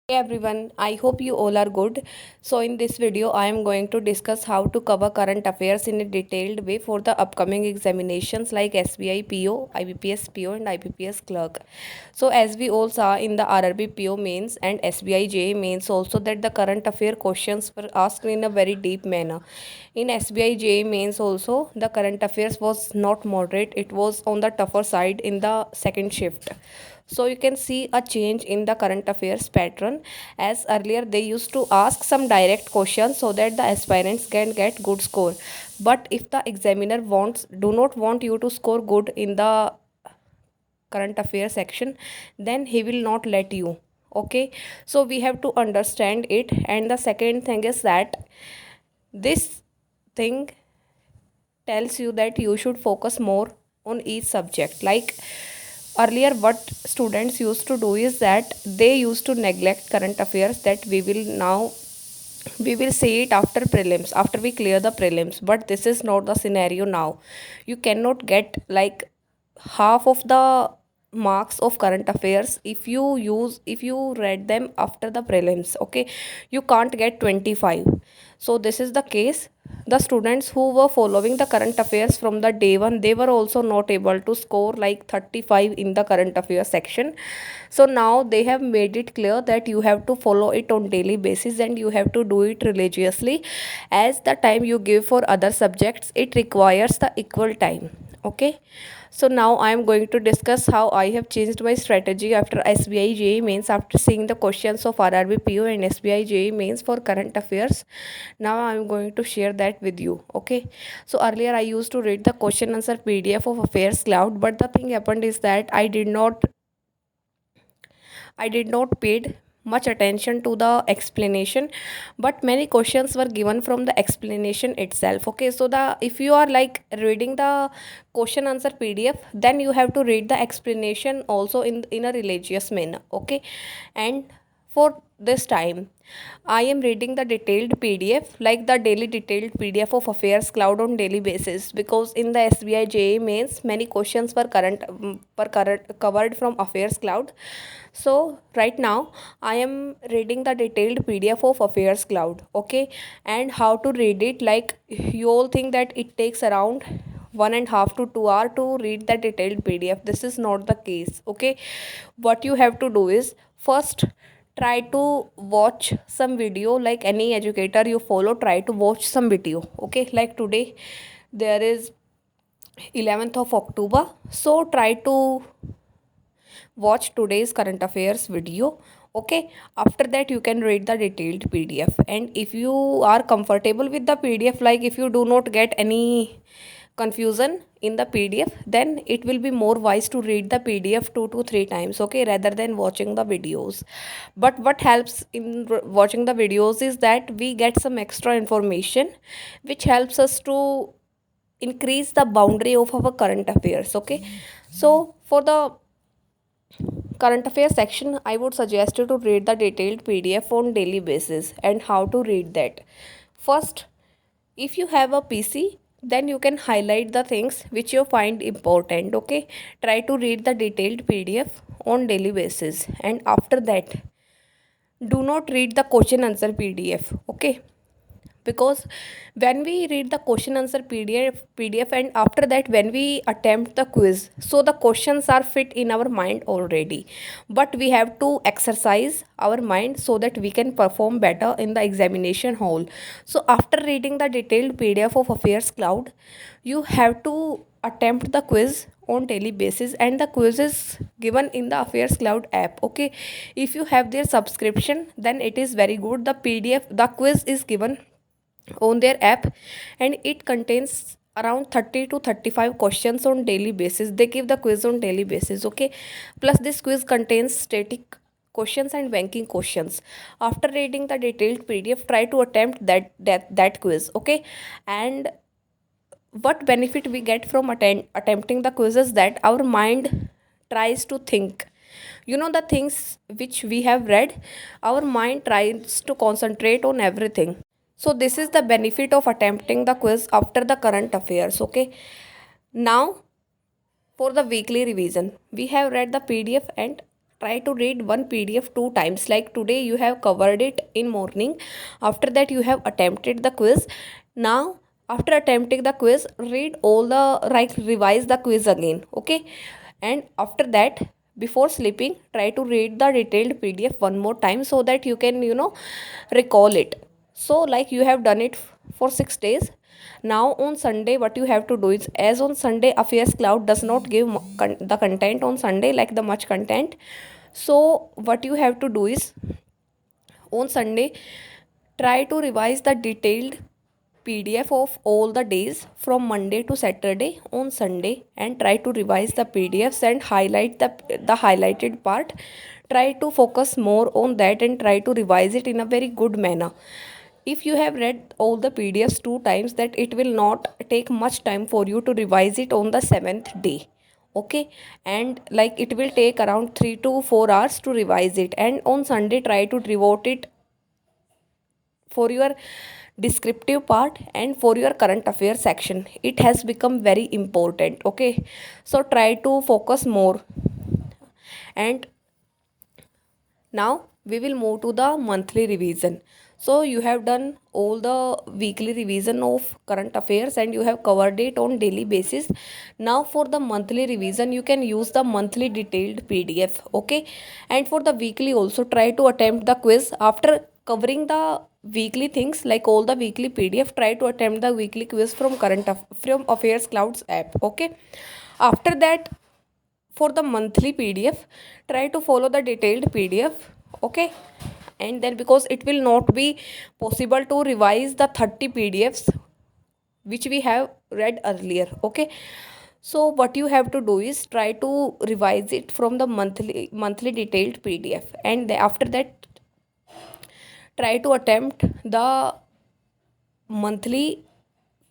Hey everyone, I hope you all are good. So in this video, I am going to discuss how to cover current affairs in a detailed way for the upcoming examinations like SBI PO, IBPS PO and IBPS clerk. So as we all saw in the RRB PO mains and SBI JA mains also that the current affair questions were asked in a very deep manner. In SBI JA mains also, the current affairs was not moderate, it was on the tougher side in the second shift. So you can see a change in the current affairs pattern, as earlier they used to ask some direct questions so that the aspirants can get good score. But if the examiner do not want you to score good in the current affairs section, then he will not let you. Okay, so we have to understand it. And the second thing is that this thing tells you that you should focus more on each subject. Like earlier what students used to do is that they used to neglect current affairs, that we will see it after prelims, after we clear the prelims. But this is not the scenario now. You cannot get like half of the marks of current affairs if you read them after the prelims. Okay, you can't get 25. So this is the case. The students who were following the current affairs from the day one, they were also not able to score like 35 in the current affairs section. So now they have made it clear that you have to follow it on daily basis and you have to do it religiously, as the time you give for other subjects, it requires the equal time. Okay, so now I am going to discuss how I have changed my strategy after SBI JEE mains, after seeing the questions of RRB PO and SBI JEE mains for current affairs. Now I am going to share that with you. Okay, so earlier I used to read the question answer PDF of Affairs Cloud, but the thing happened is that I did not paid much attention to the explanation, but many questions were given from the explanation itself. Okay, so the if you are like reading the question answer PDF, then you have to read the explanation also in a religious manner. Okay, and for this time I am reading the detailed PDF, like the daily detailed PDF of Affairs Cloud on daily basis, because in the SBI JA mains many questions were covered from Affairs Cloud. So right now I am reading the detailed PDF of Affairs Cloud. Okay, and how to read it, like you all think that it takes around 1.5 to 2 hour to read the detailed PDF. This is not the case. Okay, what you have to do is first try to watch some video, like any educator you follow, try to watch some video. Okay, like today there is 11th of October, so try to watch today's current affairs video. Okay, after that you can read the detailed PDF, and if you are comfortable with the PDF, like if you do not get any confusion in the PDF, then it will be more wise to read the PDF 2 to 3 times, okay, rather than watching the videos. But what helps in watching the videos is that we get some extra information which helps us to increase the boundary of our current affairs. Okay, so for the current affairs section, I would suggest you to read the detailed PDF on daily basis. And how to read that? First, if you have a PC, then you can highlight the things which you find important. Okay, try to read the detailed PDF on daily basis, and after that do not read the question answer PDF. Okay, because when we read the question answer PDF and after that when we attempt the quiz, so the questions are fit in our mind already, but we have to exercise our mind so that we can perform better in the examination hall. So after reading the detailed PDF of Affairs Cloud, you have to attempt the quiz on daily basis, and the quiz is given in the Affairs Cloud app. Okay, if you have their subscription, then it is very good. The quiz is given on their app, and it contains around 30 to 35 questions on daily basis. They give the quiz on daily basis. Okay, plus this quiz contains static questions and banking questions. After reading the detailed PDF, try to attempt that quiz. Okay, and what benefit we get from attempting the quiz is that our mind tries to think, the things which we have read, our mind tries to concentrate on everything. So this is the benefit of attempting the quiz after the current affairs. Okay, now for the weekly revision, we have read the PDF and try to read one PDF two times. Like today you have covered it in morning, after that you have attempted the quiz. Now after attempting the quiz, read all the, like revise the quiz again, okay? And after that, before sleeping, try to read the detailed PDF one more time so that you can, recall it. So like you have done it for 6 days. Now on Sunday what you have to do is, as on Sunday Affairs Cloud does not give the content on Sunday, like the much content. So what you have to do is, on Sunday try to revise the detailed PDF of all the days from Monday to Saturday on Sunday, and try to revise the PDFs and highlight the highlighted part. Try to focus more on that and try to revise it in a very good manner. If you have read all the PDFs two times, that it will not take much time for you to revise it on the seventh day, okay? And like it will take around 3 to 4 hours to revise it, and on Sunday try to devote it for your descriptive part and for your current affairs section. It has become very important, okay? So try to focus more. And now we will move to the monthly revision. So you have done all the weekly revision of current affairs and you have covered it on daily basis. Now for the monthly revision, you can use the monthly detailed PDF, okay? And for the weekly also, try to attempt the quiz. After covering the weekly things, like all the weekly PDF, try to attempt the weekly quiz from from Affairs Clouds app, okay? After that, for the monthly PDF, try to follow the detailed PDF, okay? And then, because it will not be possible to revise the 30 PDFs which we have read earlier, okay? So what you have to do is try to revise it from the monthly detailed PDF, and after that try to attempt the monthly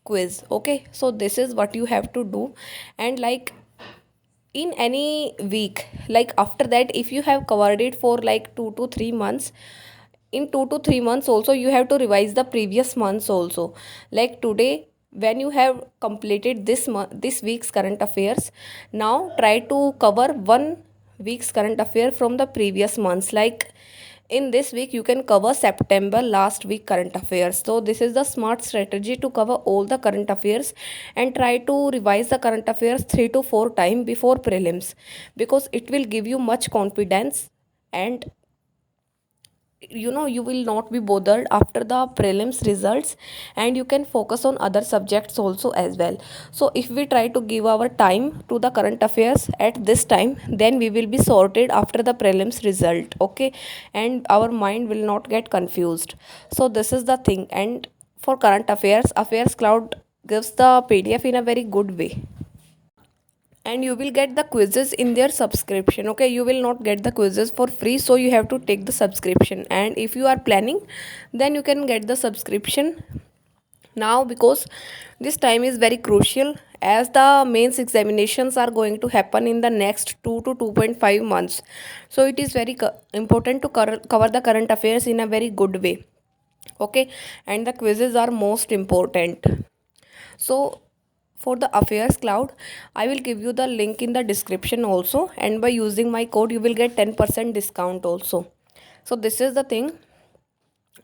quiz, okay? So this is what you have to do. And like in any week, like after that, if you have covered it for like 2 to 3 months, in 2 to 3 months also you have to revise the previous months also. Like today, when you have completed this week's current affairs, now try to cover one week's current affair from the previous months. Like in this week you can cover September last week current affairs. So this is the smart strategy to cover all the current affairs, and try to revise the current affairs 3 to 4 times before prelims, because it will give you much confidence. And you will not be bothered after the prelims results, and you can focus on other subjects also as well. So if we try to give our time to the current affairs at this time, then we will be sorted after the prelims result, okay? And our mind will not get confused. So this is the thing. And for current affairs cloud gives the PDF in a very good way, and you will get the quizzes in their subscription, okay? You will not get the quizzes for free, so you have to take the subscription. And if you are planning, then you can get the subscription now, because this time is very crucial, as the mains examinations are going to happen in the next 2 to 2.5 months. So it is very important to cover the current affairs in a very good way, okay? And the quizzes are most important. So for the affairs cloud, I will give you the link in the description also, and by using my code you will get 10% discount also. So this is the thing,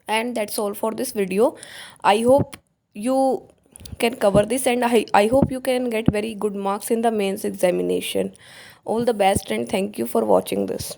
and that's all for this video. I hope you can cover this, and I hope you can get very good marks in the mains examination. All the best, and thank you for watching this.